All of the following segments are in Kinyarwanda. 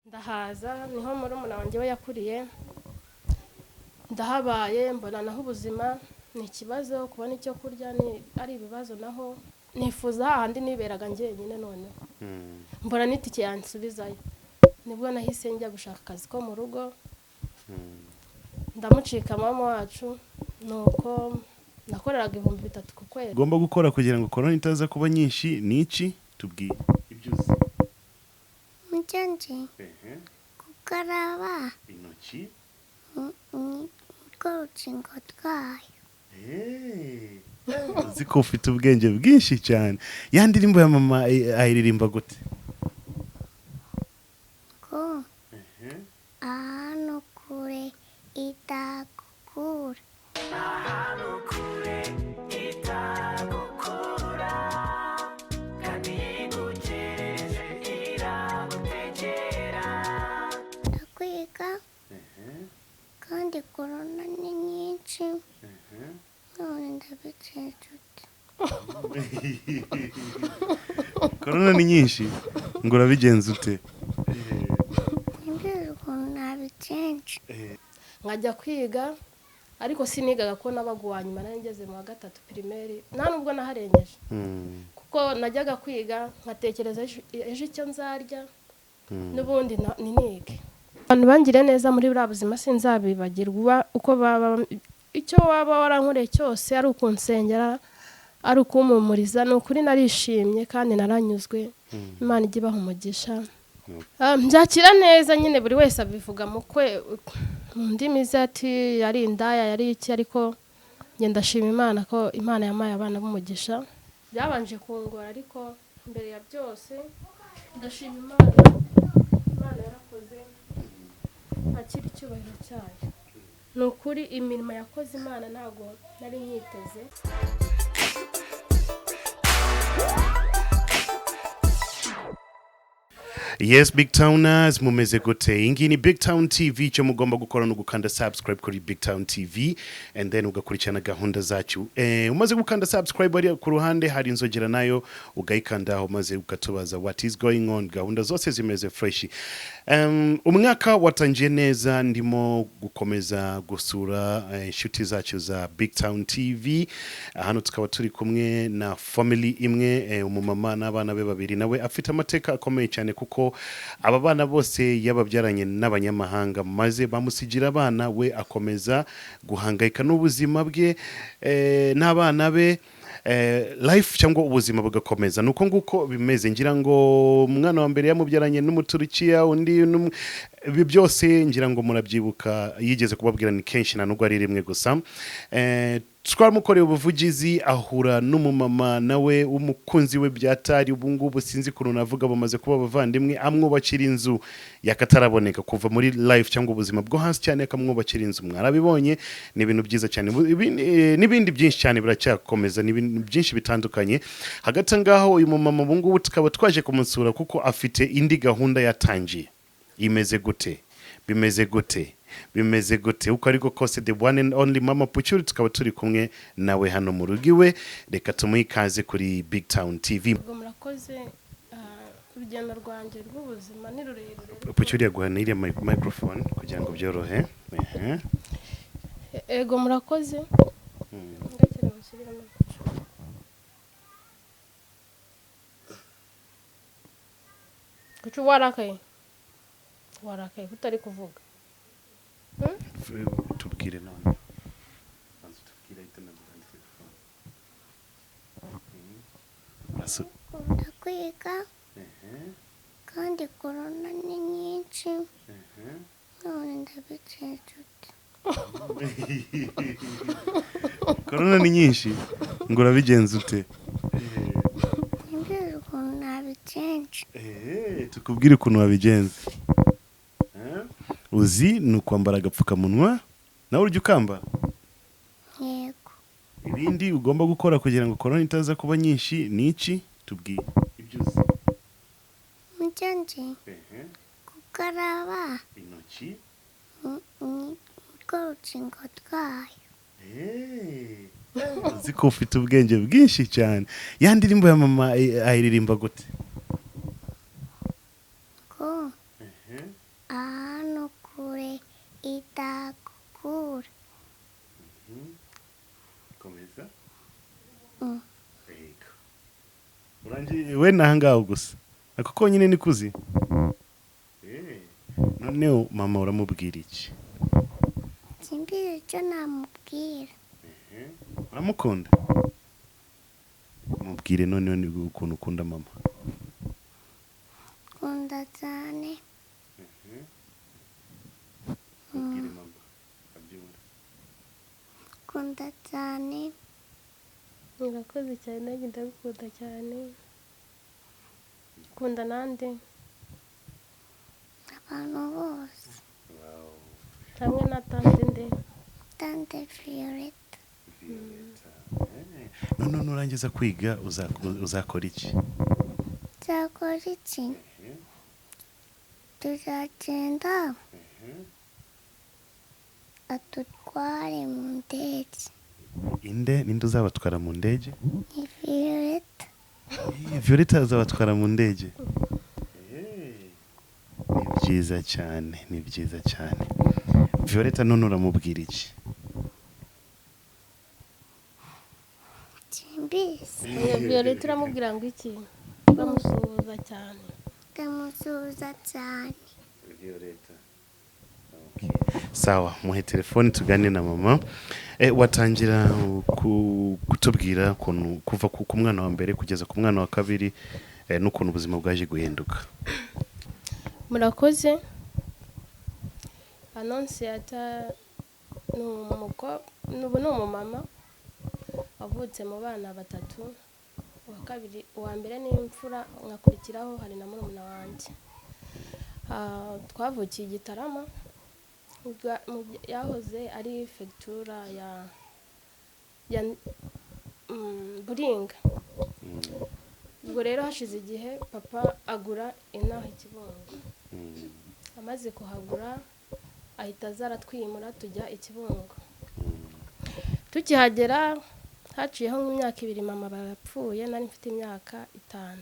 ndahaza niho muri wanjye we yakuriye ndahabaye mbona naho ubuzima ni ikibazo kubona icyo kurya ni ari ibibazo naho nifuza hahandi niberaga njyenyine none mbona n'itike yansubizayo nibwo nahise njya gushaka akazi ko mu rugo ndamucika mama wacu nuko nakoreraga 3,000 ku kwezi. Ugomba gukora kugira ngo corona itaza kuba nyinshi niki tubwiye ibyo uzi Mujanje kukaraba intoki ko urukingo rwayo uzi ko ufite ubwenge bwinshi cyane. Ya ndirimbo ya mama ayiririmba gute? ko ahantu kure itakukura ahantu kure itakukura kandi igukereze iragutegera ndakwiga kandi corona ni nyinshi none ndabicenjute Corona ni nyinshi ngo urabigenza ute? nabicenje nkajya kwiga ariko sinigaga ko nabaguwa nyuma narengeze mu wa 3 primaire nta nubwo naharengeje kuko najyaga kwiga nkatekereza ejo icyo nzarya n'ubundi ninike abantu bangiriye neza muri buriya buzima sinzabibagirwa uko baba icyo waba warankoreye cyose ari ukunsengera ari ukumumuriza n'ukuri narishimye kandi naranyuzwe Imana ijye ibaha umugisha mbyakira neza nyine buri wese abivuga mu kwe ndimi zati yari Indaya yari iki ariko ndashima Imana ko Imana yampaye abana b'umugisha byabanje kungora ariko mbere ya byose ndashima Imana yarakoze akiri icyubahiro cyayo nukuri imirimo yakoze Imana ntago nari nyiteze. Yes, BigTowners, mumeze gute? Ingi ni BigTown TV, cyo mugomba gukora no gukanda subscribe kuri BigTown TV and then ugakurikirana gahunda zacu. Umaze gukanda subscribe ari ku ruhande hari inzogera nayo ugayikanda umaze ugatubaza what is going on. Gahunda zose zimeze fresh. Umwaka watangiye neza ndimo gukomeza gusura inshuti zacu za BigTown TV. Hano tukaba turi kumwe na family imwe umumama n'abana be babiri nawe afite amateka akomeye cyane kuko aba bana bose yababyaranye n'abanyamahanga maze bamusigira abana we akomeza guhangayika n'ubuzima bwe n'abana be life cyangwa ubuzima bugakomeza nuko nguko bimeze ngira ngo umwana wa mbere yamubyaranye n'umuturikiya undi byose ngira ngo murabyibuka yigeze kubabwira ni kenshi na nubwo ari rimwe gusa twamukoreye ubuvugizi ahura n'umumama nawe umukunzi we byatari ubungubu sinzi kuntu navuga bamaze kuba abavandimwe amwubakira inzu yakataraboneka kuva muri life cyangwa ubuzima bwo hasi cyane akamwubakira inzu mwarabibonye ni ibintu byiza cyane n'ibindi byinshi cyane biracyakomeza n'ibintu byinshi bitandukanye hagati ngaho uyu mumama ubungubu tukaba twaje kumusura kuko afite indi gahunda yatangiye imeze gute bimeze gute uko ariko kose the one and only mama Pucyuri tukaba turi kumwe nawe hano mu rugiwe reka tumuikaze kuri BigTown TV. Murakoze urugendo rwanjye rw'ubuzima ni rurerure. Pucyuri yaguhanira microphone kugira ngo byorohe. Ego murakoze. Kuki warakaye kutari kuvuga tubwire none ndakwiga kandi corona ni nyinshi none ndabicenjute corona ni nyinshi ngo urabigenza ute? nabicenje tukubwire ukuntu wabigenza. Uzi ni ukwambara agapfukamunwa nawe urya ukambara. Yego. Ibindi ugomba gukora kugira ngo corona itaza kuba nyinshi niki tubwiye ibyo uzi. Mujanje kukaraba intoki ko urukingo rwayo uzi ko ufite ubwenge bwinshi cyane. Ya ndirimbo ya mama ayiririmba gute? ko ahantu kure idakura. Komeza. Mm. Yego. Urangiye we nahangaho gusa. Ako konyine nikuzi. Noneho mama uramubwira iki? Simbizi icyo namubwira. Uramukunda? Mubwire noneho ni ukuntu ukunda mama. Kunda cyane. Mubwire mama. Abyumva. Kunda cyane. Murakoze cyane, nanjye ndabikunda cyane. Kunda nande Abantu bose. Wow. hamwe na tante nde. Tante Violeta. None nurangiza kwiga uzakora iki? Nzakora iki? Tuzagenda atutware mu ndege. Ninde uzabatwara mu ndege? Ni Violeta. Violeta azabatwara mu ndege. Ni byiza cyane, ni byiza cyane. Violeta none uramubwira iki? Simbizi. Violeta uramubwira ngo iki? Uramusuhuza cyane. Ndamusuhuza cyane. Violeta. Okay. Sawa, muhe telefone tugane na mama. Watangira kutubwira kuva ku mwana wa mbere kugeza ku mwana wa kabiri n'ukuntu ubuzima bwaje guhinduka. Murakoze. Anonsiyata ni umumama wavutse mu bana batatu. Uwa mbere ni imfura, nkakurikiraho hari na murumuna wanjye. Twavukiye Gitarama, yahoze ari fectura ya Buringa. Ubwo rero hashize igihe papa agura inaha Ikibungo. Amaze kuhagura ahita azaratwimura tujya Ikibungo. Tukihagera haciyeho nk'imyaka 2 mama barapfuye, nari mfite imyaka 5.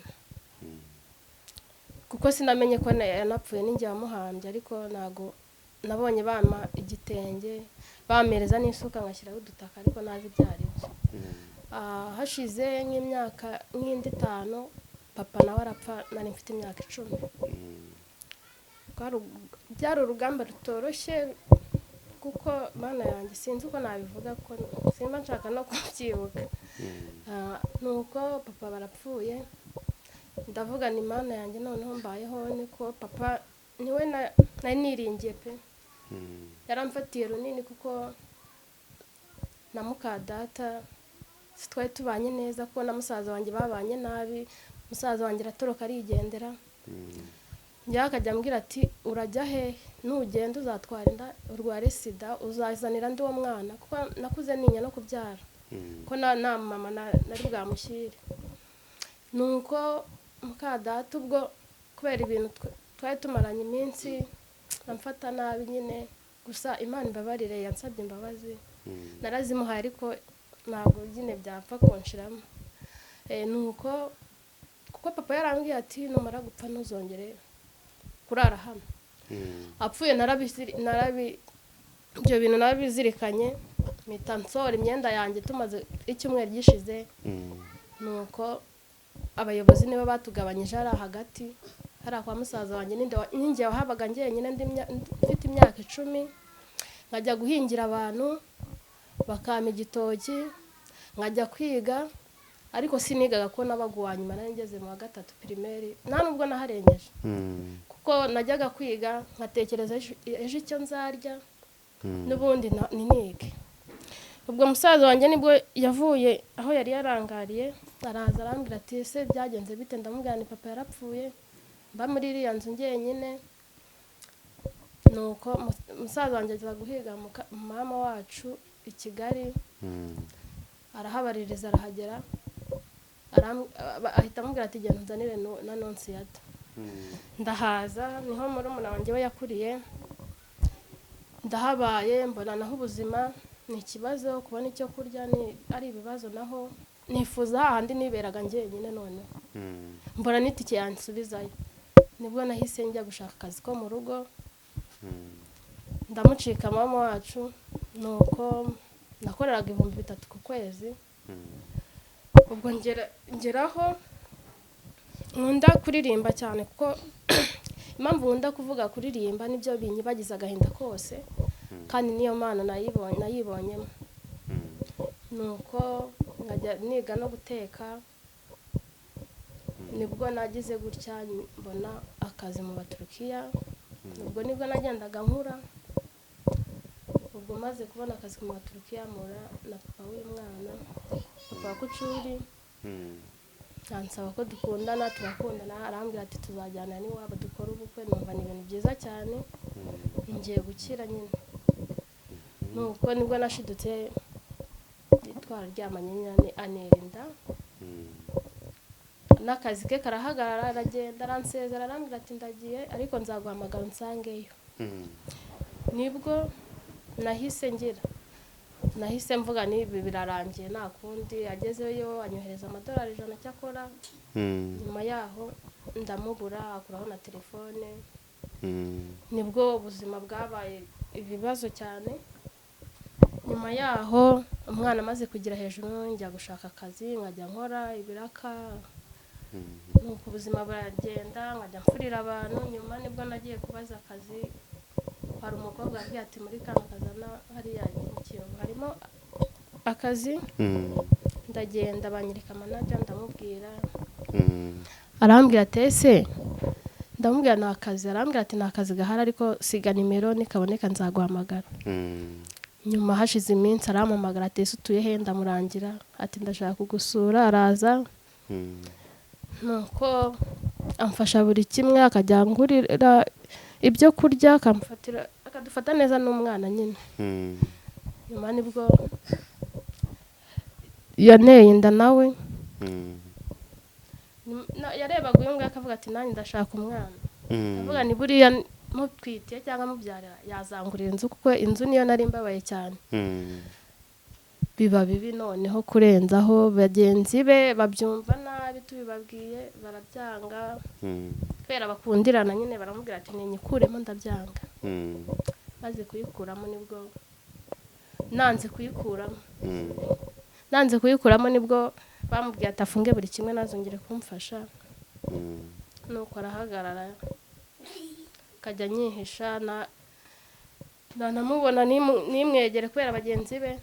Kuko sinamenye ko yanapfuye ninjye wamuhambye, ariko nago nabonye bama igitenge bamereza n'isuka ngashyiraho udutaka, ariko nazi byaribyo. Hashize nk'imyaka 5 papa nawe arapfa, nari mfite imyaka 10. Byari urugamba rutoroshye kuko Mana yanjye sinzi uko nabivuga, ko simba nshaka no kubyibuka. Nuko papa barapfuye, ndavuga ni Mana yanjye noneho mbayeho, niko papa niwe nari niringiye pe. Yaramfatiye runini kuko na muka data twari tubanye neza, ko na musaza wanjye babanye nabi. Musaza wanjye aratoroka arigendera. Njya akajya ambwira ati urajya he, nugenda uzatwara inda urware sida, uzazanira ndi uwo mwana, kuko nakuze ninya no kubyara, ko na mama nari bwamushyire. Nuko muka data ubwo kubera ibintu twari tumaranye iminsi amfata nabi nyine, gusa Imana imbabarire yansabye imbabazi narazimuhaye, ariko ntabwo nyine byapfa konshiramo. Nuko kuko papa yarambwiye ati numara gupfa ntuzongere kurara hano. Apfuye ibyo bintu narabizirikanye, mpita nsora imyenda yanjye tumaze icyumweru gishize. Nuko abayobozi nibo batugabanyije ari hagati, hari kwa musaza wanjye ninjye wahabaga njyenyine mfite imyaka 10, nkajya guhingira abantu bakama igitoki, nkajya kwiga, ariko sinigaga ko nabaguwa nyuma nari ngeze mu wa 3 primaire, nta nubwo naharengeje. Kuko najyaga kwiga nkatekereza ejo icyo nzarya n'ubundi ninige. Ubwo musaza wanjye nibwo yavuye aho yari yarangariye, araza arambwira ati ese byagenze bite? Ndamubwira ni papa yarapfuye, mba muri iriya nzu njyenyine. Nuko musaza wanjye aza guhiga mama wacu i Kigali, arahabaririza arahagera, ahita amubwira ati genda nzanire na nonsiyata. Ndahaza, niho murumuna wanjye we yakuriye. Ndahabaye mbona naho ubuzima ni ikibazo, kubona icyo kurya ari ibibazo, naho nifuza hahandi niberaga njyenyine. None mbona n'itike yansubizayo, nibwo nahise njya gushaka akazi ko mu rugo. ndamucika mama wacu nuko nakoreraga 3,000 ku kwezi. Ubwo ngeraho nkunda kuririmba cyane kuko impamvu nkunda kuvuga kuririmba nibyo binyibagiza agahinda kose kandi niyo Mana nayibonyemo. Nuko nkajya niga no guteka, nibwo nagize gutya mbona akazi mu Baturukiya. Nibwo nagendaga nkura. Ubwo maze kubona akazi mu Baturukiya mura na papa w'umwana, papa kucuri ansaba ko dukundana, turakundana, arambwira ati tuzajyana n'iwabo dukora ubukwe. Numva ni ibintu byiza cyane, ngiye gukira nyine. Nuko nibwo nashidutse twararyamanye nyine anerinda. N'akazi ke karahagarara, aragenda aransezera, arambwira ati ndagiye ariko nzaguhamagara unsangeyo. Nibwo nahise mvuga nibi birarangiye nta kundi. Agezeyo anyohereza $100 cyakora. Nyuma yaho ndamubura, akuraho na telefone. Nibwo ubuzima bwabaye ibibazo cyane. Nyuma yaho umwana amaze kugira hejuru njya gushaka akazi, nkajya nkora ibiraka. Nuko ubuzima buragenda, nkajya mfurira abantu. Nyuma nibwo nagiye kubaza akazi, hari umukobwa agiye ati muri kana kazana hariya ikintu harimo akazi. Ndagenda banyereka manager, ndamubwira. Arambwira ati ese, ndamubwira na akazi. Arambwira ati na akazi gahara ariko siga nimero nikaboneka nzaguhamagara. Nyuma hashize iminsi arampamagara ati ese utuye he? Ndamurangira ati ndashaka kugusura. Araza. Nuko amfasha buri kimwe, akajya ngurira ibyo kurya, akadufata neza n'umwana nyine. Nyuma nibwo yanteye inda nawe. Yarebaga uyu nguyu akavuga ati nanjye ndashaka umwana. Avuga ni buriya mutwitiye cyangwa mubyarira yazangurira inzu kuko inzu niyo nari mbabaye cyane. Biba bibi noneho kurenzaho, bagenzi be babyumva nabi, tubibabwiye barabyanga. Kubera bakundirana nyine baramubwira ati ninyikuremo, ndabyanga. Maze kuyikuramo nibwo nanze kuyikuramo nibwo bamubwiye ati afunge buri kimwe nazongere kumfasha. Nuko arahagarara akajya nyihisha, namubona nimwegere kubera bagenzi be.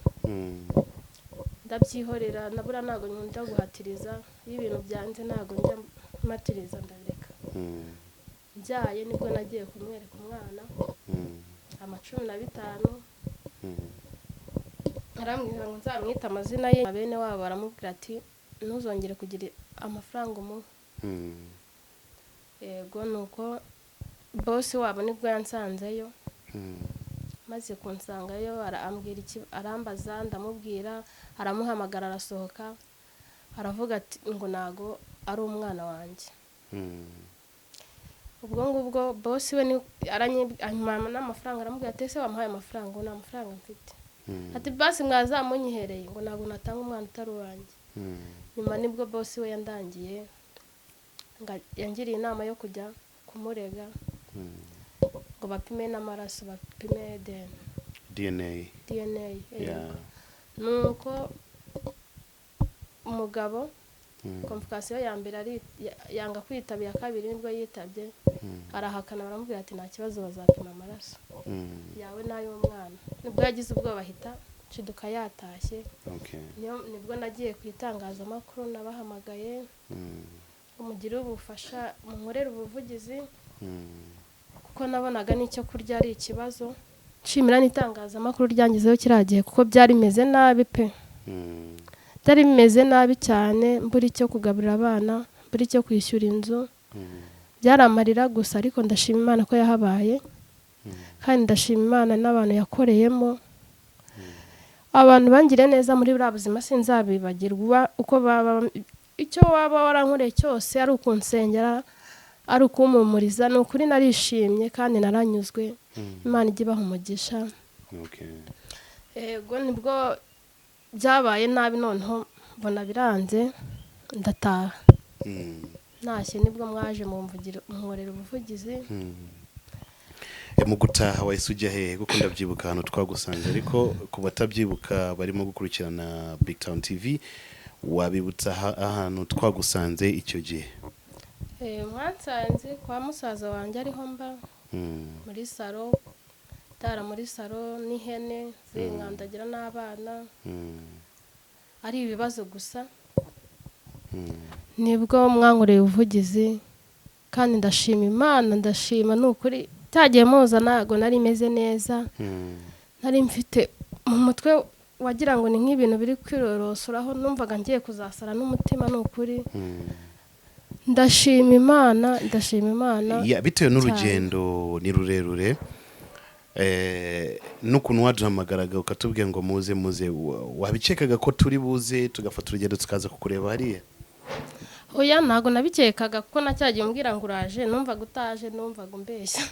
Ndabyihorera, nabura ntago nkunda guhatiriza. Iyo ibintu byanze ntago njya matiriza, ndabireka. Byaye nibwo nagiye kumwereka umwana 15. Arambwira ngo nzamwita amazina ye. Bene wabo baramubwira ati ntuzongere kugira amafaranga umuha. Yego. Nuko boss wabo nibwo yansanzeyo. Maze kunsangayo arambwira arambaza, ndamubwira. Aramuhamagara, arasohoka, aravuga ati ngo nago ari umwana wanjye. Ubwo ngubwo boss we aranyima n'amafaranga. Aramubwira ati ese wamuhaye amafaranga? Ngo nta mafaranga mfite. Ati basi mwazamunyihereye. Ngo nago natanga umwana utari wanjye. Nyuma nibwo boss we yandangiye, yangiriye inama yo kujya kumurega ngo bapime n'amaraso, bapime DNA. Nuko umugabo komfikasiyo ya mbere ari yanga kwitaba, iya kabiri nibwo yitabye. Arahakana, baramubwira ati nta kibazo bazapima amaraso yawe n'ay'umwana. Nibwo yagize ubwoba ahita nshiduka yatashye. Nibwo nagiye ku itangazamakuru, nabahamagaye umugire ubufasha, munkorera ubuvugizi kuko nabonaga n'icyo kurya ari ikibazo. Nshimira n'itangazamakuru ryangizeho kiragiye kuko byari bimeze nabi pe. Byari bimeze nabi cyane, mbura icyo kugaburira abana, mbura icyo kwishyura inzu. Byaramarira gusa, ariko ndashima Imana ko yahabaye. Kandi ndashima Imana n'abantu yakoreyemo. Abantu bangire neza muri buriya buzima sinzabibagirwa. Uko baba icyo waba warankoreye cyose, ari ukunsengera, ari ukumumuriza, ni ukuri narishimye kandi naranyuzwe. Imana ijye ibaha umugisha. Yego. Nibwo byabaye nabi, noneho mbona biranze, ndataha. Ntashye nibwo mwaje munkorera ubuvugizi. mu gutaha wahise ujya hehe kuko ndabyibuka ahantu twagusanze ariko ku batabyibuka barimo gukurikirana BigTown TV wabibutsa ahantu twagusanze icyo gihe? Mwansanze kwa musaza wanjye ariho mba muri salo tara muri salo n'ihene zinkandagira n'abana ari ibibazo gusa nibwo mwankoreye ubuvugizi kandi ndashima Imana ndashima n'ukuri cyagiye muza nago nari meze neza nari mfite mu mutwe wagira ngo ni nk'ibintu biri kwirorosuraho numvaga ngiye kuzasara n'umutima n'ukuri ndashima Imana bitewe n'urugendo ni rurerure n'ukuntu waduhamagaraga ukatubwira ngo muze wabikekaga ko turi buze tugafata urugendo tukaza kukureba hariya? Oya ntago nabikekaga kuko nacyagiye umbwira ngo uraje numvaga utaje numvaga umbeshya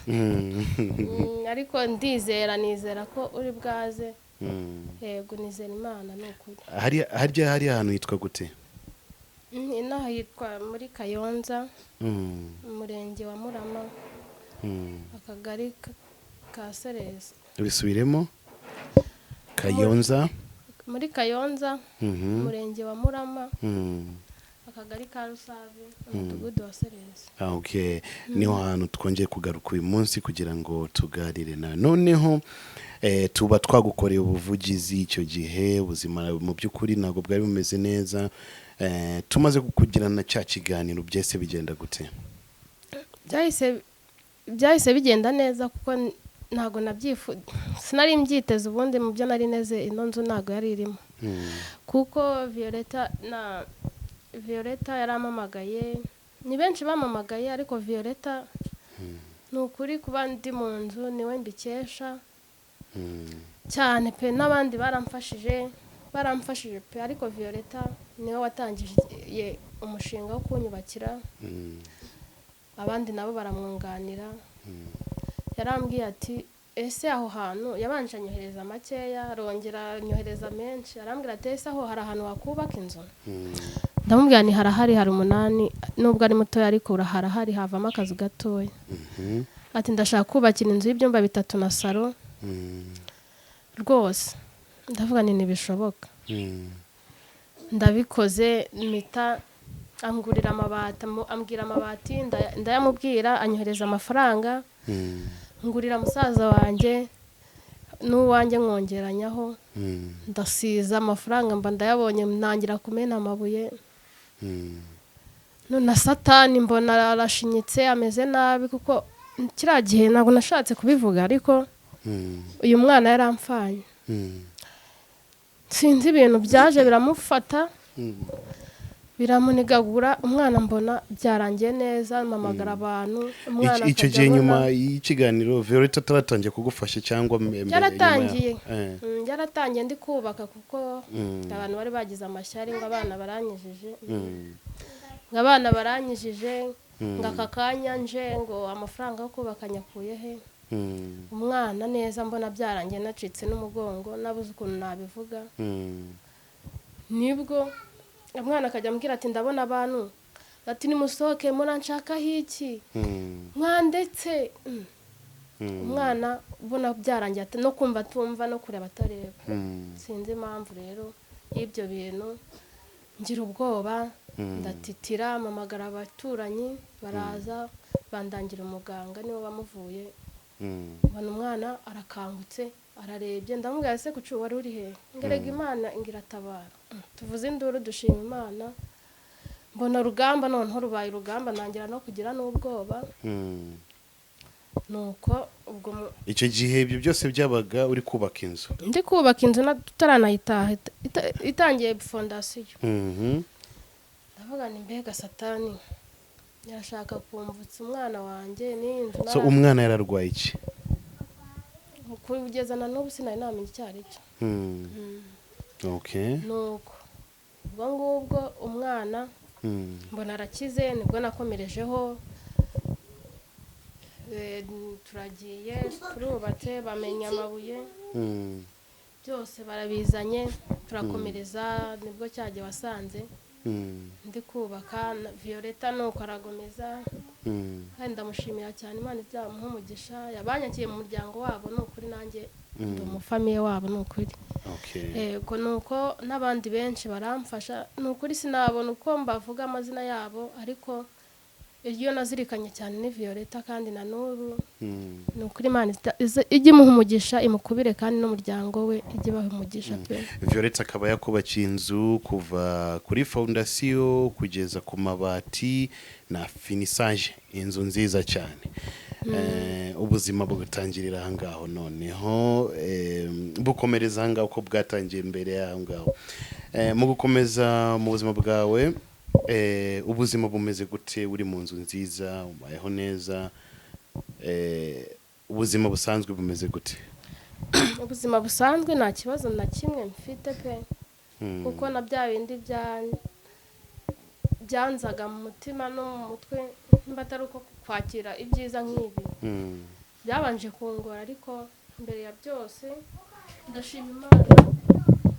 ariko nizera ko uri bwaze yego nizera Imana n'ukuri. Hari ahantu hitwa gute? Inaha hitwa muri Kayonza umurenge wa Murama akagari ka Sereza. Bisubiremo Kayonza muri Kayonza umurenge wa Murama akagari ka Rusave umudugudu wa Sereza. Okay, niho hantu twongeye kugaruka uyu munsi kugira ngo tuganire na noneho tuba twagukoreye ubuvugizi icyo gihe ubuzima mu by'ukuri ntabwo bwari bumeze neza tumaze kukugirana cya kiganiro byese bigenda gute? Byahise bigenda neza kuko ntago sinari mbyiteze ubundi mu byo nari neze ino nzu ntago yari irimo kuko Violeta yaramamagaye ni benshi bamamagaye ariko Violeta nukuri kuba ndi mu nzu niwe mbikesha cyane pe n'abandi baramfashije pe ariko Violeta niwe watangije umushinga wo kunyubakira abandi nabo baramwunganira yarambwiye ati ese aho hantu yabanje anyohereza makeya arongera anyohereza menshi arambwira ati ese aho hari ahantu wakubaka inzu ndamubwira ni hari 8 nubwo ari muto ariko urahari havamo akazu gatoya ati ndashaka kubakira inzu y'ibyumba 3 na salo rwose ndavuga ni nibishoboka ndabikoze mita angurira amabati ambwira amabati ndayamubwira anyohereza amafaranga ngurira musaza wanjye n'uwanjye nkongeranyaho ndasiza amafaranga mba ndayabonye ntangira kumena amabuye none Satani mbona arashinyitse ameze nabi kuko kiriya gihe ntabwo nashatse kubivuga ariko uyu mwana yaramfanye sinzi ibintu byaje biramufata biramunigagura umwana mbona byarangiye neza mpamagara abantu umwana icyo gihe nyuma y'ikiganiro Violeta taratangiye kugufasha cyangwa yaratangiye ndi kubaka kuko abantu bari bagize amashyari ngo abana baranyijije ngo akakanya nje ngo amafaranga yo kubaka nyakuye he umwana neza mbona byarangiye nacitse n'umugongo nabuze ukuntu nabivuga nibwo umwana akajya ambwira ati ndabona abantu ati nimusohoke muranshaka hiki mwandetse umwana ubona byarangiye ati no kumva tumva no kureba atareba sinzi impamvu rero y'ibyo bintu ngira ubwoba ndatitira mpamagara abaturanyi baraza bandangira umuganga niwe wamuvuye mbona umwana arakangutse ararebye ndamubwira se kucu wari uri he ngerega Imana ingira tabara tuvuze induru dushima Imana mbona rugamba noneho rubaye urugamba nangira no kugira n'ubwoba nuko ubwo icyo gihe ibyo byose byabaga uri kubaka inzu? Ndi kubaka inzu na tutaranayitaha itangiye fondasiyo ndavuga ni mbega Satani yashaka kumvutsa umwana wanjye n'inzu so umwana yararwaye iki? kugezana n'ubu sinari namenye icyo ari cyo okay nuko ubwo ngubwo umwana mbona arakize nibwo nakomerejeho turagiye turubatse bamenya amabuye byose barabizanye turakomereza nibwo cyagiye wasanze ndi kubaka Violeta nuko aragomeza kandi ndamushimira cyane Imana izamuha umugisha yabanyakiye mu muryango wabo n'ukuri nanjye ndi umufamiye wabo n'ukuri yego nuko n'abandi benshi baramfasha n'ukuri sinabona uko mbavuga amazina yabo ariko iyo nazirikanye cyane ni Violeta kandi na n'ubu n'ukuri Imana ijye imuha umugisha imukubire kandi n'umuryango we ijye ibaha umugisha pe. Violeta akaba yakubakiye inzu kuva kuri fondasiyo kugeza ku mabati na finisage, inzu nziza cyane. Ubuzima bugatangirira aha ngaho noneho bukomereza aha ngaho uko bwatangiye mbere y'aho ngaho. Mu gukomeza mu buzima bwawe ubuzima bumeze gute? Uri mu nzu nziza, ubayeho neza, ubuzima busanzwe bumeze gute? Ubuzima busanzwe nta kibazo na kimwe mfite pe, kuko na bya bindi byanzaga mu mutima no mu mutwe mbatari uko kwakira ibyiza nk'ibi byabanje kungora, ariko mbere ya byose ndashima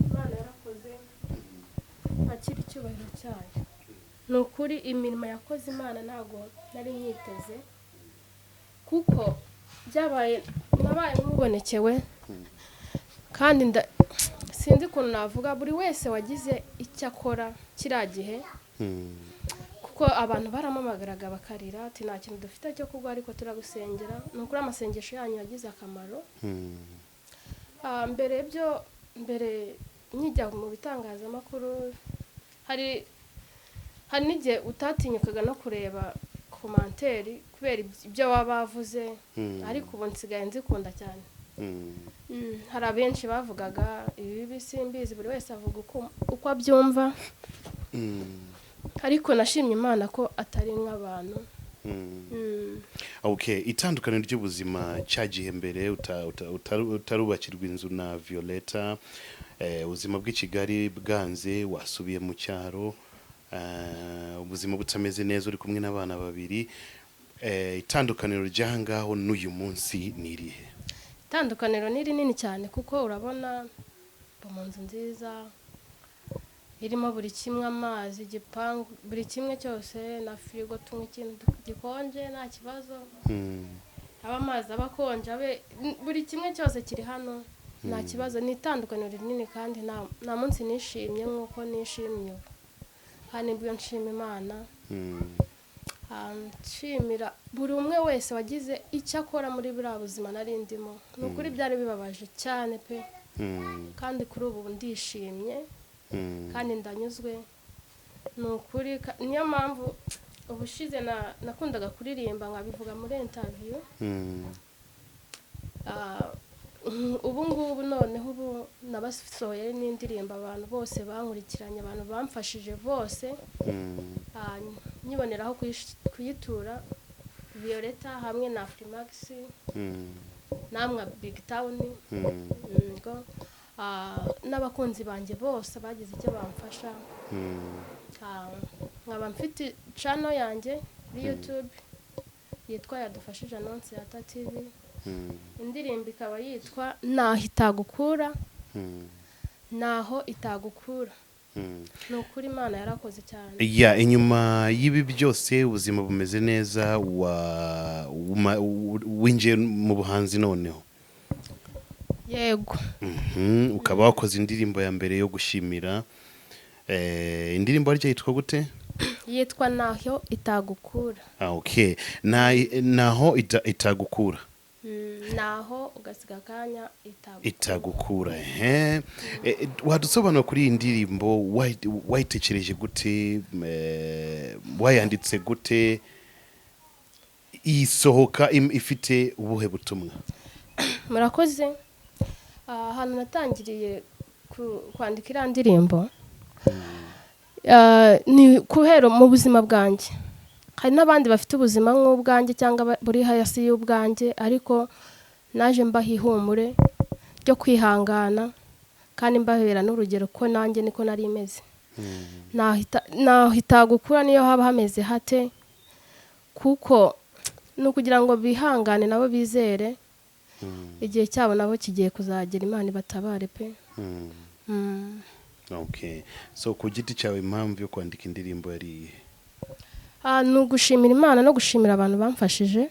Imana yarakoze akira icyubahiro cyayo. Ni ukuri imirimo yakoze Imana ntabwo nari nyiteze, kuko nabaye nk'ubonekewe kandi sinzi ukuntu navuga buri wese wagize icyo akora kiriya gihe, kuko abantu baramamagaraga bakarira ati nta kintu dufite cyo kugwa ariko turagusengera. Ni ukuri amasengesho yanyu yagize akamaro. Mbere nkijya mu bitangazamakuru hari n'igihe utatinyukaga no kureba komanteri kubera ibyo baba bavuze, ariko ubu nsigaye nzikunda cyane. Hari abenshi bavugaga ibi simbizi, buri wese avuga uko abyumva, ariko nashimye Imana ko atari nk'abantu. Okay, itandukaniro ry'ubuzima cyagihe mbere utarubakirwa inzu na Violeta, ubuzima bw'i Kigali bwanze wasubiye mu cyaro, ubuzima butameze neza uri kumwe n'abana babiri, itandukaniro ry'ahangaho n'uyu munsi ni irihe? Itandukaniro ni rinini cyane, kuko urabona mu nzu nziza irimo buri kimwe, amazi, igipangu, buri kimwe cyose, na firigo, tunywa ikintu gikonje nta kibazo, aba amazi aba akonje, buri kimwe cyose kiri hano nta kibazo. Ni itandukaniro rinini kandi nta munsi nishimye nk'uko nishimye kandi mbyo nshima Imana. Nshimira buri umwe wese wagize icyo akora muri buriya buzima nari ndimo. Ni ukuri byari bibabaje cyane pe, kandi kuri ubu ndishimye kandi ndanyuzwe. Ni ukuri niyo mpamvu ubushize nakundaga kuririmba nkabivuga muri interview. Ubu ngubu noneho ubu nabasohoye n'indirimbo, abantu bose bankurikiranye, abantu bamfashije bose, nyiboneraho kuyitura Violeta hamwe na Freemax namwe BigTown, n'abakunzi banjye bose bagize icyo bamfasha. Nkaba mfite channel yanjye kuri YouTube yitwa Yadufashije Annonciata TV. Indirimbo ikaba yitwa Naho Itagukura, Naho Itagukura. Ni ukuri Imana yarakoze cyane. Inyuma y'ibi byose ubuzima bumeze neza, winjiye mu buhanzi noneho. Yego. Ukaba wakoze indirimbo ya mbere yo gushimira, indirimbo arya yitwa gute? Yitwa Naho Itagukura. Okay, naho itagukura. Naho ugasiga akanya itagukura. Wadusobanura kuri iyi ndirimbo, wayitekereje gute, wayanditse gute, isohoka ifite ubuhe butumwa? Murakoze. Ahantu natangiriye kwandika iriya ndirimbo ni kubera mu buzima bwanjye. Hari n'abandi bafite ubuzima nk'ubwanjye cyangwa buri hasi y'ubwanjye, ariko naje mbaha ihumure ryo kwihangana kandi mbahera n'urugero ko nanjye niko nari imeze. Naho itagukura niyo haba hameze hate, kuko ni ukugira ngo bihangane nabo bizere igihe cyabo nabo kigiye kuzagera, Imana ibatabare pe. Okay, so ku giti cyawe impamvu yo kwandika indirimbo yari iyihe? ni ugushimira Imana no gushimira abantu bamfashije.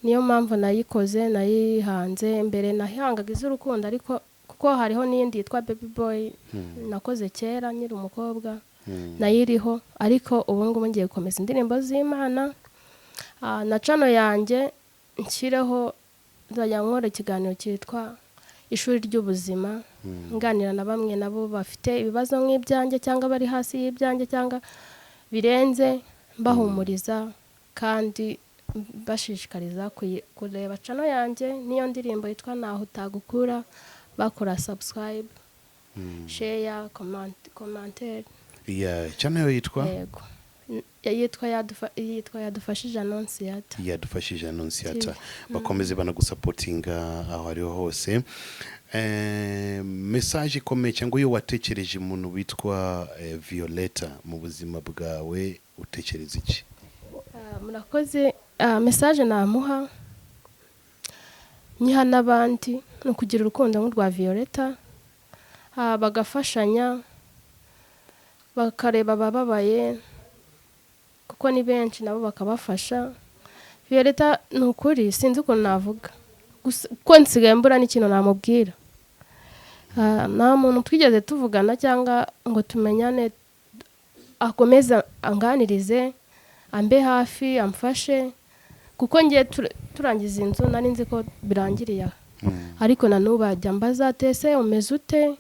Niyo mpamvu nayikoze, nayihanze. Mbere nahangaga iz'urukundo ariko kuko hariho n'iyindi yitwa Baby Boy nakoze kera nyiri umukobwa nayiriho, ariko ubu ngubu ngiye gukomeza indirimbo z'Imana. Na channel yanjye nshyireho nzajya nkora ikiganiro cyitwa ishuri ry'ubuzima, nganira na bamwe nabo bafite ibibazo nk'ibyanjye cyangwa bari hasi y'ibyanjye cyangwa birenze, mbahumuriza kandi bashishikariza kureba channel yanjye. Niyo ndirimbo yitwa Naho Utagukura, bakora subscribe, share, commentaire. Channel yitwa yitwa Yadufashije Annonciata. Yadufashije Annonciata. Bakomeze banagusapotinga aho ariho hose. Message ikomeye cyangwa iyo watekereje umuntu witwa Violeta mu buzima bwawe utekereza iki? Murakoze. Message namuha nyiha n'abandi ni ukugira urukundo nk'urwa Violeta, bagafashanya, bakareba abababaye kuko ni benshi nabo bakabafasha. Violeta ni ukuri sinzi ukuntu navuga, kuko nsigaye mbura n'ikintu namubwira. Nta muntu twigeze tuvugana cyangwa ngo tumenyane akomeza anganirize, ambe hafi, amfashe, kuko ngiye turangiza inzu nari nzi ko birangiriye. Ariko na n'ubu ajya mbaza tese umeze ute,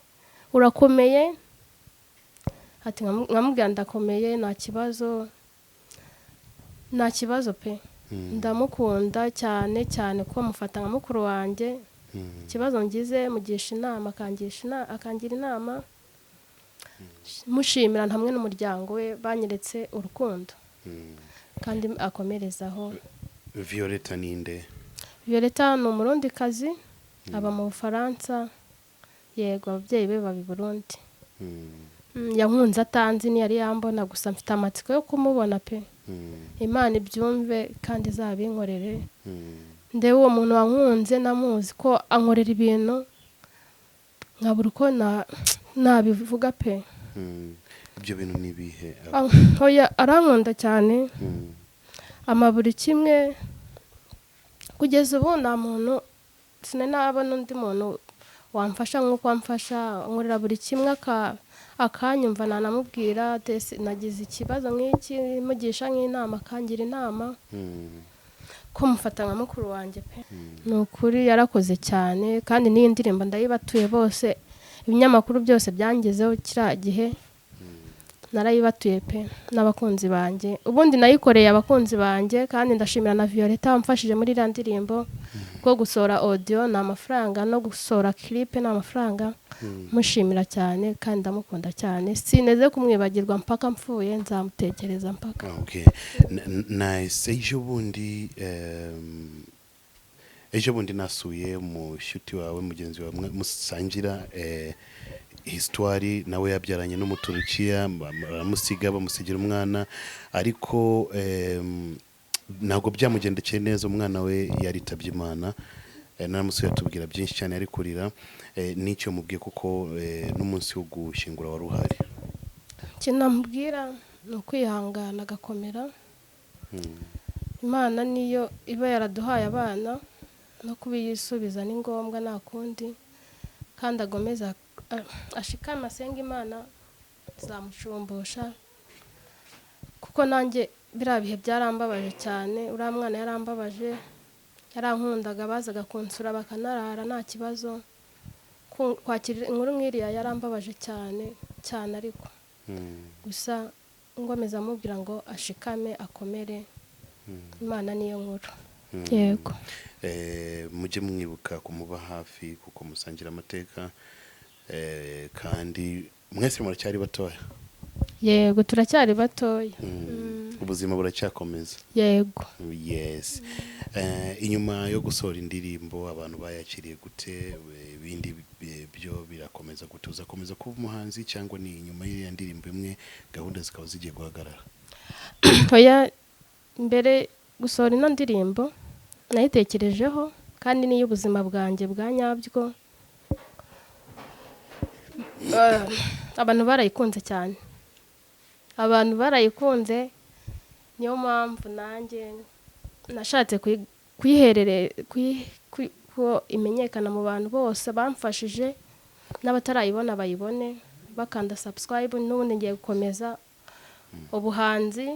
urakomeye? Ati nkamubwira ndakomeye, nta kibazo pe. Ndamukunda cyane cyane kuko mufata nka mukuru wanjye. Ikibazo ngize mugisha inama, akangira inama, mushimira hamwe n'umuryango we banyeretse urukundo kandi akomerezaho. Violeta ninde? Violeta ni umurundikazi, aba mu Bufaransa. Yego, ababyeyi be baba i Burundi. Yankunze atanzi, ni yari yambona gusa mfite amatsiko yo kumubona pe. Imana ibyumve kandi izabinkorere. Ndewe uwo muntu wankunze namuzi ko ankorera ibintu nkabura uko nabivuga pe. Ibyo bintu ni bihe? Oya, arankunda cyane. Buri kimwe kugeza ubu nta muntu sinabona undi muntu wamfasha nk'uko wamfasha. Nkorera buri kimwe akanyumva, nanamubwira nagize ikibazo nk'iki, mugisha nk'inama, akangira inama, ko mufata nka mukuru wanjye pe. Ni ukuri yarakoze cyane, kandi n'iyi ndirimbo ndayibatuye bose. Ibinyamakuru byose byangezeho kiriya gihe narayibatuye pe n'abakunzi banjye. Ubundi nayikoreye abakunzi banjye, kandi ndashimira na Violeta wamfashije muri iriya ndirimbo, ko gusohora audio ni amafaranga no gusohora clip ni amafaranga. Mushimira cyane kandi ndamukunda cyane, sineze kumwibagirwa mpaka mpfuye, nzamutekereza mpaka. Okay. Nice. Ejo bundi nasuye mushuti wawe, mugenzi wawe, musangira histoire. Nawe yabyaranye n'umuturukiya, baramusiga bamusigira umwana, ariko ntabwo byamugendekeye neza. Umwana we yaritabye Imana. Naramusuye atubwira byinshi cyane, ari kurira. N'icyo mubwiye kuko n'umunsi wo gushingura wari uhari. Kinamubwira ni ukwihangana agakomera. Imana niyo iba yaraduhaye abana, no kubiyisubiza ni ngombwa nta kundi, kandi agomeza ashikama asenga Imana zamushumbusha, kuko nanjye biriya bihe byarambabaje cyane. Uriya mwana yarambabaje, yarankundaga, bazaga kunsura bakanarara nta kibazo. Kwakira inkuru nk'iriya yarambabaje cyane cyane, ariko gusa ngomeza amubwira ngo ashikame akomere, Imana niyo nkuru. Yego. Mujye mwibuka kumuba hafi kuko musangira amateka, kandi mwese muracyari batoya. Yego, turacyari batoya. Ubuzima buracyakomeza. Yego. Yes. Inyuma yo gusohora indirimbo abantu bayakiriye gute? Ibindi byo birakomeza gutuza komeza kuba umuhanzi, cyangwa ni inyuma y'iyo ndirimbo imwe gahunda zikaba zigiye guhagarara? Oya, mbere gusohora ino ndirimbo nayitekerejeho, kandi niyo ubuzima bwanjye bwa nyabyo. Abantu barayikunze cyane, abantu barayikunze niyo mpamvu nanjye nashatse ko imenyekana mu bantu bose bamfashije n'abatarayibona bayibone bakanda subscribe. n'ubundi ngiye gukomeza ubuhanzi,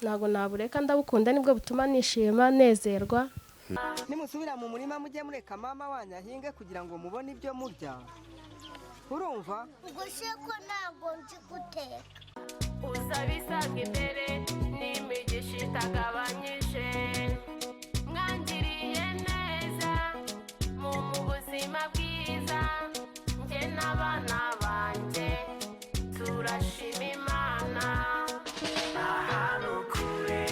ntabwo nabureka, ndabukunda, nibwo butuma nishima nezerwa. nimusubira mu murima mujye mureka mama wanyu ahinge kugira ngo mubone ibyo murya, urumva? ubwo se ko ntabwo nzi guteka. Uzabisanzwe imbere n'imigisha itagabanyije, mwangiriye neza mu buzima bwiza, njye n'abana banjye turashima Imana. Ahantu kure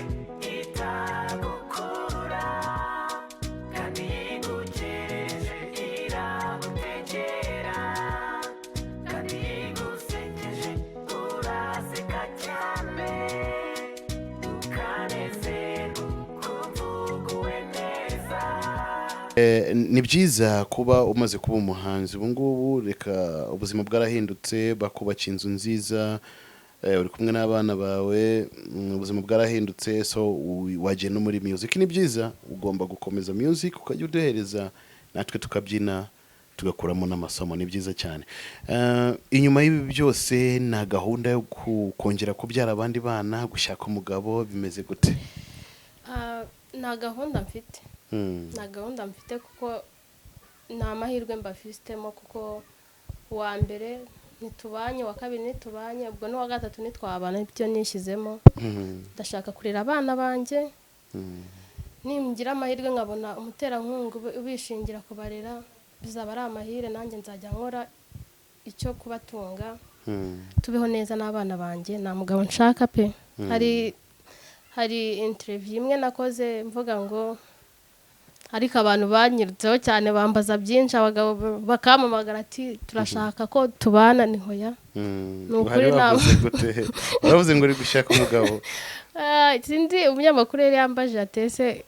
itagukura kandi igukereje iragutegera kandi igusekeje uraseka cyane ukanezerwa kuvuguwe neza. Ni byiza kuba umaze kuba umuhanzi. Ubu ngubu reka ubuzima bwarahindutse, bakubaka inzu nziza, uri kumwe n'abana bawe, ubuzima bwarahindutse, so wagiye no muri music. Ni byiza, ugomba gukomeza music ukajya uduhereza natwe tukabyina tugakuramo n'amasomo. Ni byiza cyane. Inyuma y'ibi byose na gahunda yo kongera kubyara abandi bana, gushaka umugabo, bimeze gute? Nta gahunda mfite. Nta gahunda mfite kuko nta mahirwe mbafitemo, kuko uwa mbere nitubanye, wa kabiri nitubanye, ubwo n'uwa gatatu nitwabana, ibyo nishyizemo. Ndashaka kurera abana banjye, ningira amahirwe nkabona umuterankunga ubishingira kubarera, bizaba ari amahire, nanjye nzajya nkora icyo kubatunga, tubeho neza n'abana banjye. nta mugabo nshaka pe. hari interview imwe nakoze mvuga ngo ariko abantu banyirutseho cyane, bambaza byinshi, abagabo bakamamagara ati turashaka ko tubana. ni hoya, ni ukuri uravuze ngo uri gushaka umugabo. sindi umunyamakuru yari yambaje atese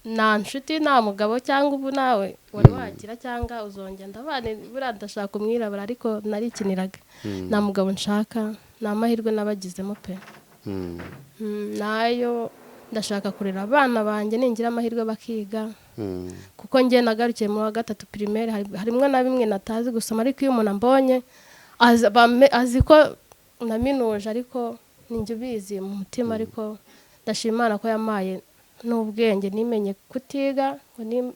nta nshuti nta mugabo cyangwa ubu nawe wari wagira cyangwa uzongera. ndabane buriya ndashaka umwirabura, ariko narikiniraga. nta mugabo nshaka, nta mahirwe nabagizemo pe. nayo ndashaka kurera abana banjye, ningira amahirwe bakiga, kuko njye nagarukiye mu wa gatatu primaire, harimwe na bimwe natazi gusoma, ariko iyo umuntu ambonye azi ko naminuje, ariko ninjye ubizi mu mutima. ariko ndashima Imana ko yampaye n'ubwenge nimenye kutiga ngo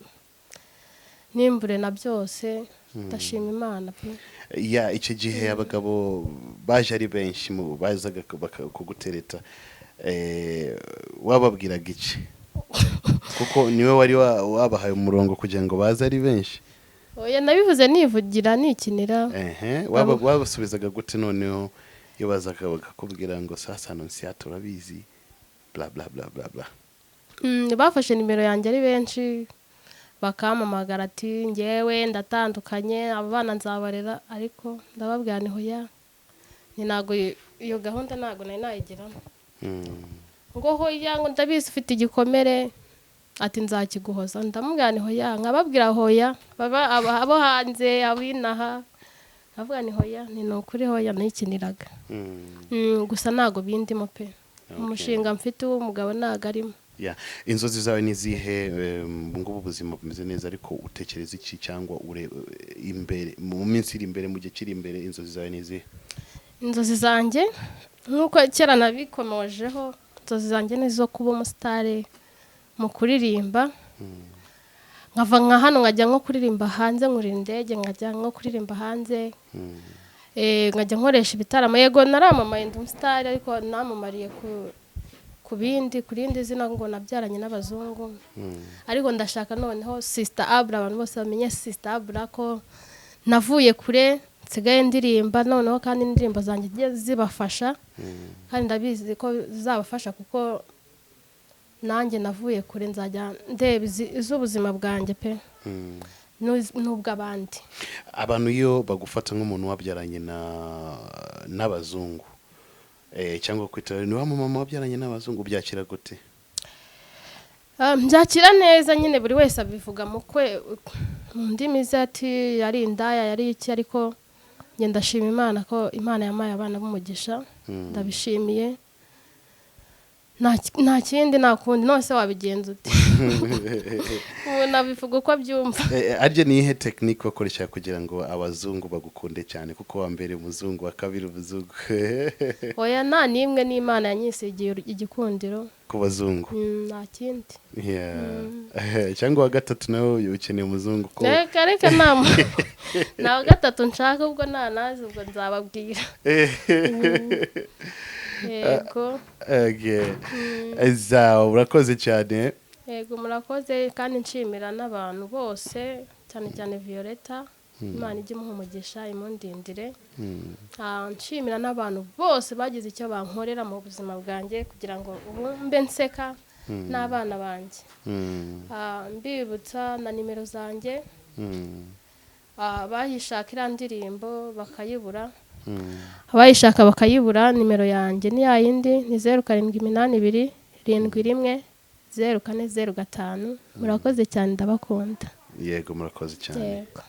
nimbure na byose. ndashima Imana pe. Icyo gihe abagabo baje ari benshi, bazaga kugutereta, wababwiraga iki? kuko niwe wari wabahaye umurongo kugira ngo baze ari benshi. oya, nabivuze nivugira nikinira. wabasubizaga gute noneho iyo bazaga bakakubwira ngo sasa nonsiya turabizi bla bla bla bla bla? bafashe nimero yanjye ari benshi, bakamamagara ati ngewe ndatandukanye, abo bana nzabarera, ariko ndababwira ni hoya, ni ntago iyo gahunda ntago nari nayigiramo. ngo hoya, ngo ndabizi ufite igikomere, ati nzakiguhoza. ndamubwira ni hoya, nkababwira hoya, abo hanze abinaha, nkavuga ni hoya, ni ukuri hoya nayikiniraga. gusa ntago bindimo pe. umushinga mfite w'umugabo ntago arimo. inzozi zawe ni zihe? ngubu ubuzima bumeze neza, ariko utekereza iki cyangwa imbere mu minsi iri imbere, mu gihe kiri imbere, inzozi zawe ni zihe? inzozi zanjye nk'uko kera nabikomojeho, inzozi zanjye ni zo kuba umusitari mu kuririmba, nkava nka hano nkajya nko kuririmba hanze, nkurira indege nkajya nko kuririmba hanze, nkajya nkoresha ibitaramo. yego naramamaye ndi umusitari, ariko namamariye ku rindi zina ngo nabyaranye n'abazungu. ariko ndashaka noneho Sister Abra, abantu bose bamenye Sister Abra ko navuye kure, nsigaye ndirimba noneho, kandi indirimbo zanjye zibafasha, kandi ndabizi ko zizabafasha, kuko nanjye navuye kure, nzajya ndeba iz'ubuzima bwanjye pe n'ubw'abandi. abantu iyo bagufata nk'umuntu wabyaranye n'abazungu, cyangwa kwitara ni wa mama wabyaranye n'abazungu, byakira gute? byakira neza nyine, buri wese abivuga mu ndimi ze ati yari indaya, yari iki, ariko njye ndashima Imana ko Imana yampaye abana b'umugisha. ndabishimiye nta kindi nta kundi nose wabigenza ute umuntu abivuga uko abyumva. arye nihe technique wakoresha kugira ngo abazungu bagukunde cyane kuko wa mbere umuzungu wa kabiri umuzungu? Oya nta nimwe n'Imana yanyisigiye igikundiro ku bazungu. nta kindi. cyangwa wa gatatu nawe ukeneye umuzungu ko reka nta wa gatatu nshaka ubwo nta nazi ubwo nzababwira. Yego. Urakoze cyane. Yego murakoze kandi nshimira n'abantu bose cyane cyane Violeta. Imana ijye imuha umugisha imundindire. Nshimira n'abantu bose bagize icyo bankorera mu buzima bwanjye kugira ngo ubu mbe nseka n'abana banjye. Mbibutsa na nimero zanjye. Bayishakira ndirimbo bakayibura. Abayishaka bakayibura nimero yanjye ni yayindi ni 0782 71 0405. Murakoze cyane ndabakunda. Yego murakoze cyane. Yego.